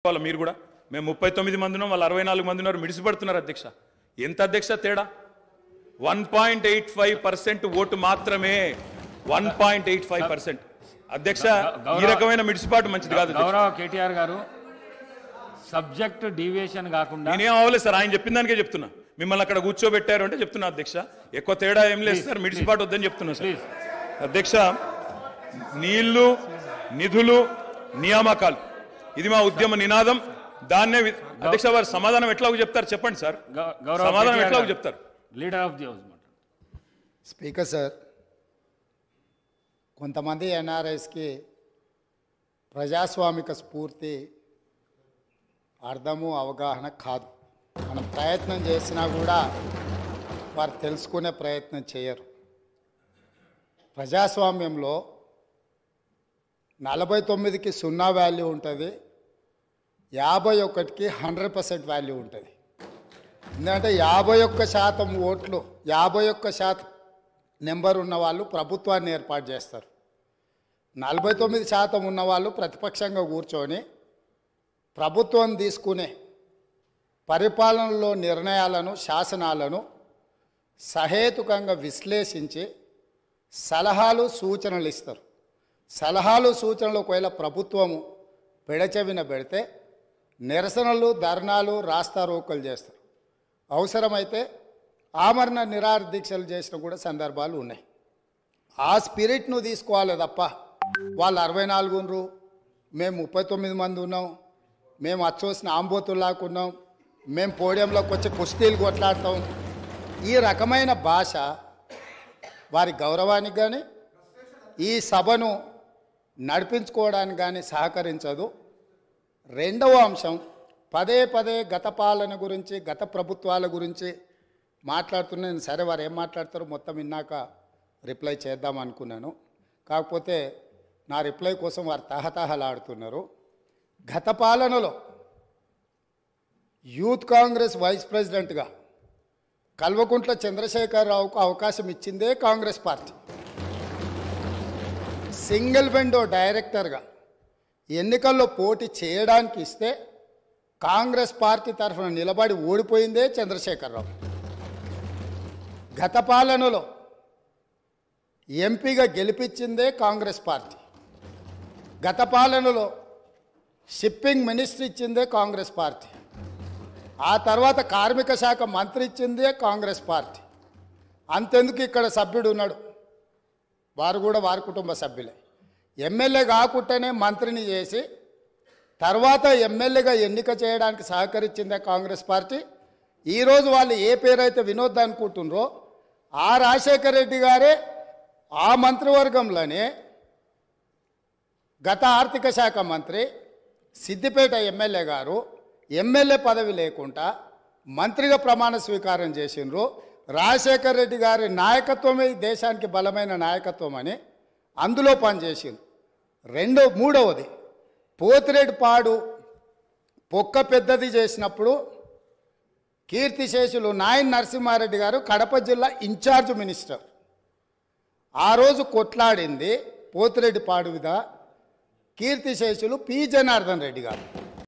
వాళ్ళు మీరు కూడా మేము 39 మంది ఉన్నాం, వాళ్ళు 64 మంది ఉన్నారు, మిడిసిపడుతున్నారు అధ్యక్ష. ఎంత అధ్యక్ష తేడా? 1.85% ఓటు మాత్రమే. 1.85%. అధ్యక్ష, ఈ రకమైన మిడిసిపాటు మంచిది కాదు. గౌరవ కేటీఆర్ గారు, సబ్జెక్ట్ డీవియేషన్ కాకుండా నేనేం అవ్వలేదు సార్, ఆయన చెప్పిన దానికే చెప్తున్నా. మిమ్మల్ని అక్కడ కూర్చోబెట్టారు అంటే చెప్తున్నా అధ్యక్ష, ఎక్కువ తేడా ఏం లేదు సార్, మిడిసిపాటు వద్దని చెప్తున్నా సార్. అధ్యక్ష, నీళ్లు, నిధులు, నియామకాలు, ఇది మా ఉద్యమ నినాదం. దాన్నే అధ్యక్ష వారు సమాధానం ఎట్లా చెప్తారు చెప్పండి సార్, సమాధానం ఎట్లా చెప్తారు? Leader of the house. Speaker sir, కొంతమంది ఎన్ఆర్ఐస్కి ప్రజాస్వామిక స్ఫూర్తి అర్థము అవగాహన కాదు. మనం ప్రయత్నం చేసినా కూడా వారు తెలుసుకునే ప్రయత్నం చేయరు. ప్రజాస్వామ్యంలో 49కి 0 వాల్యూ ఉంటుంది, 51కి 100% వాల్యూ ఉంటుంది. ఎందుకంటే 51% ఓట్లు, 51% నెంబర్ ఉన్న వాళ్ళు ప్రభుత్వాన్ని ఏర్పాటు చేస్తారు. 49% ఉన్నవాళ్ళు ప్రతిపక్షంగా కూర్చొని ప్రభుత్వం తీసుకునే పరిపాలనలో నిర్ణయాలను, శాసనాలను సహేతుకంగా విశ్లేషించి సలహాలు, సూచనలు ఇస్తారు. సలహాలు, సూచనలు ఒకవేళ ప్రభుత్వము పెడచెవిన పెడితే నిరసనలు, ధర్నాలు, రాస్తారోకలు చేస్తారు. అవసరమైతే ఆమరణ నిరాహార దీక్షలు చేసిన కూడా సందర్భాలు ఉన్నాయి. ఆ స్పిరిట్ను తీసుకోవాలి తప్ప వాళ్ళు 64 ఉన్నారు, మేము 39 మంది ఉన్నాం, మేము అచ్చోసిన ఆంబోతుల్లాకున్నాం, మేము పోడియంలోకి వచ్చి కుస్తీలు కొట్లాడతాం, ఈ రకమైన భాష వారి గౌరవానికి కానీ ఈ సభను నడిపించుకోవడానికి కానీ సహకరించదు. రెండవ అంశం, పదే పదే గత పాలన గురించి, గత ప్రభుత్వాల గురించి మాట్లాడుతున్నాను. సరే, వారు ఏం మాట్లాడతారో మొత్తం విన్నాక రిప్లై చేద్దాం అనుకున్నాను. కాకపోతే నా రిప్లై కోసం వారు తహతహలాడుతున్నారు. గత పాలనలో యూత్ కాంగ్రెస్ వైస్ ప్రెసిడెంట్గా కల్వకుంట్ల చంద్రశేఖరరావుకు అవకాశం ఇచ్చిందే కాంగ్రెస్ పార్టీ. సింగిల్ విండో డైరెక్టర్గా ఎన్నికల్లో పోటీ చేయడానికి ఇస్తే కాంగ్రెస్ పార్టీ తరఫున నిలబడి ఓడిపోయిందే చంద్రశేఖరరావు. గత పాలనలో ఎంపీగా గెలిపించిందే కాంగ్రెస్ పార్టీ. గత పాలనలో షిప్పింగ్ మినిస్టర్ ఇచ్చిందే కాంగ్రెస్ పార్టీ. ఆ తర్వాత కార్మిక శాఖ మంత్రి ఇచ్చిందే కాంగ్రెస్ పార్టీ. అంతెందుకు ఇక్కడ సభ్యుడు ఉన్నాడు, వారు కూడా వారి కుటుంబ సభ్యులే. ఎమ్మెల్యే కాకుండానే మంత్రిని చేసి తర్వాత ఎమ్మెల్యేగా ఎన్నిక చేయడానికి సహకరించిందే కాంగ్రెస్ పార్టీ. ఈరోజు వాళ్ళు ఏ పేరైతే వినోద్ అనుకుంటున్నారో ఆ రాజశేఖర రెడ్డి గారే ఆ మంత్రివర్గంలోనే గత ఆర్థిక శాఖ మంత్రి, సిద్దిపేట ఎమ్మెల్యే గారు ఎమ్మెల్యే పదవి లేకుండా మంత్రిగా ప్రమాణ స్వీకారం చేసిండ్రు. రాజశేఖర రెడ్డి గారి నాయకత్వమే దేశానికి బలమైన నాయకత్వం అని అందులో పనిచేసిండ్రు. మూడవది, పోతిరెడ్డిపాడు పొక్క పెద్దది చేసినప్పుడు కీర్తిశేషులు నాయన్ నరసింహారెడ్డి గారు కడప జిల్లా ఇన్ఛార్జ్ మినిస్టర్. ఆ రోజు కొట్లాడింది పోతిరెడ్డిపాడు మీద కీర్తిశేషులు పి జనార్దన్ రెడ్డి గారు.